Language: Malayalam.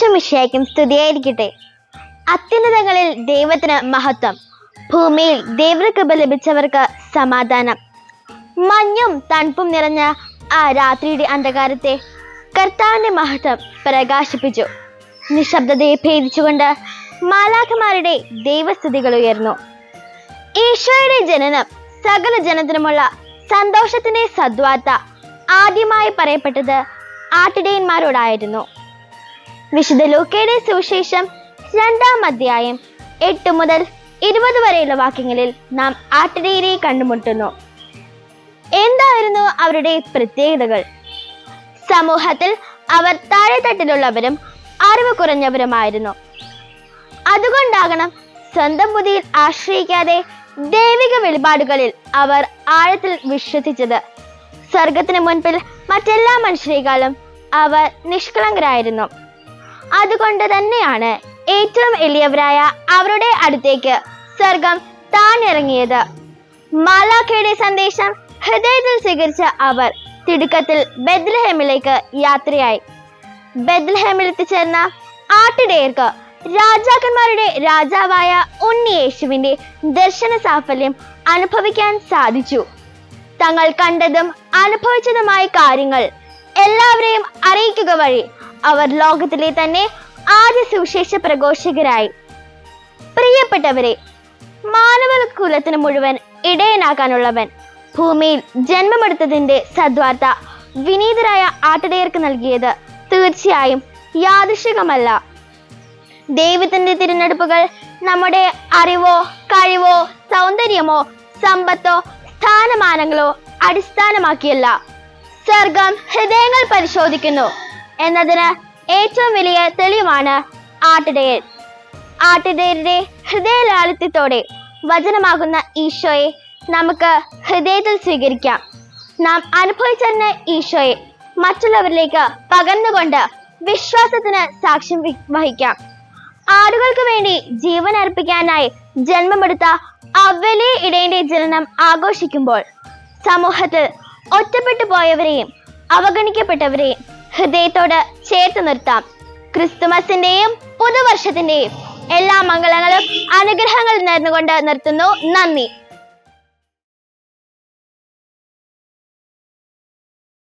ഈശോമിശിഹായ്ക്കും സ്തുതിയായിരിക്കട്ടെ. അത്യുന്നതങ്ങളിൽ ദൈവത്തിന് മഹത്വം, ഭൂമിയിൽ ദൈവകൃപ ലഭിച്ചവർക്ക് സമാധാനം. മഞ്ഞും തണുപ്പും നിറഞ്ഞ ആ രാത്രിയുടെ അന്ധകാരത്തെ കർത്താവിന്റെ മഹത്വം പ്രകാശിപ്പിച്ചു. നിശബ്ദതയെ ഭേദിച്ചുകൊണ്ട് മാലാഖമാരുടെ ദൈവസ്തുതികൾ ഉയർന്നു. ഈശോയുടെ ജനനം സകല ജനത്തിനുമുള്ള സന്തോഷത്തിന്റെ സദ്വാർത്ത ആദ്യമായി പറയപ്പെട്ടത് ആട്ടിടയന്മാരോടായിരുന്നു. വിശുദ്ധ ലൂക്കയുടെ സുവിശേഷം 2-ാം അധ്യായം 8 മുതൽ 20 വരെയുള്ള വാക്യങ്ങളിൽ നാം ആട്ടിടയരെ കണ്ടുമുട്ടുന്നു. എന്തായിരുന്നു അവരുടെ പ്രത്യേകതകൾ? സമൂഹത്തിൽ അവർ താഴെത്തട്ടിലുള്ളവരും അറിവ് കുറഞ്ഞവരുമായിരുന്നു. അതുകൊണ്ടാകണം സ്വന്തം ബുദ്ധിയിൽ ആശ്രയിക്കാതെ ദൈവിക വെളിപാടുകളിൽ അവർ ആഴത്തിൽ വിശ്വസിച്ചത്. സ്വർഗത്തിന് മുൻപിൽ മറ്റെല്ലാ മനുഷ്യരെക്കാളും അവർ നിഷ്കളങ്കരായിരുന്നു. അതുകൊണ്ട് തന്നെയാണ് ഏറ്റവും എളിയവരായ അവരുടെ അടുത്തേക്ക് സ്വർഗം താണിറങ്ങിയത്. മാലാഖയുടെ സന്ദേശം ഹൃദയത്തിൽ സ്വീകരിച്ച അവർ തിടുക്കത്തിൽ ബെത്ലഹേമിലേക്ക് യാത്രയായി. ബെത്ലഹേമിൽ എത്തിച്ചേർന്ന ആട്ടിടയർക്ക് രാജാക്കന്മാരുടെ രാജാവായ ഉണ്ണി യേശുവിന്റെ ദർശന സാഫല്യം അനുഭവിക്കാൻ സാധിച്ചു. തങ്ങൾ കണ്ടതും അനുഭവിച്ചതുമായ കാര്യങ്ങൾ എല്ലാവരെയും അറിയിക്കുക വഴി അവർ ലോകത്തിലെ തന്നെ ആദ്യ സുവിശേഷ പ്രഘോഷകരായി. പ്രിയപ്പെട്ടവരെ, മാനവകുലത്തിന് മുഴുവൻ ഇടയനാകാനുള്ളവൻ ഭൂമിയിൽ ജന്മമെടുത്തതിന്റെ സദ്വാർത്ത വിനീതരായ ആട്ടിടയർക്ക് നൽകിയത് തീർച്ചയായും യാദൃശികമല്ല. ദൈവത്തിന്റെ തിരഞ്ഞെടുപ്പുകൾ നമ്മുടെ അറിവോ കഴിവോ സൗന്ദര്യമോ സമ്പത്തോ സ്ഥാനമാനങ്ങളോ അടിസ്ഥാനമാക്കിയല്ല. സ്വർഗം ഹൃദയങ്ങൾ പരിശോധിക്കുന്നു എന്നതിന് ഏറ്റവും വലിയ തെളിവാണ് ആട്ടിടയർ. ആട്ടിടയരുടെ ഹൃദയലാളിത്യത്തോടെ വചനമാകുന്ന ഈശോയെ നമുക്ക് ഹൃദയത്തിൽ സ്വീകരിക്കാം. നാം അനുഭവിച്ചറിഞ്ഞ ഈശോയെ മറ്റുള്ളവരിലേക്ക് പകർന്നുകൊണ്ട് വിശ്വാസത്തിന് സാക്ഷ്യം വഹിക്കാം. ആടുകൾക്ക് വേണ്ടി ജീവൻ അർപ്പിക്കാനായി ജന്മമെടുത്ത ആ വലിയ ഇടയന്റെ ജനനം ആഘോഷിക്കുമ്പോൾ സമൂഹത്തിൽ ഒറ്റപ്പെട്ടു പോയവരെയും അവഗണിക്കപ്പെട്ടവരെയും ഹൃദയത്തോട് ചേർത്ത് നിർത്താം. ക്രിസ്തുമസിന്റെയും പുതുവർഷത്തിന്റെയും എല്ലാ മംഗളങ്ങളും അനുഗ്രഹങ്ങൾ നേർന്നുകൊണ്ട് നിർത്തുന്നു. നന്ദി.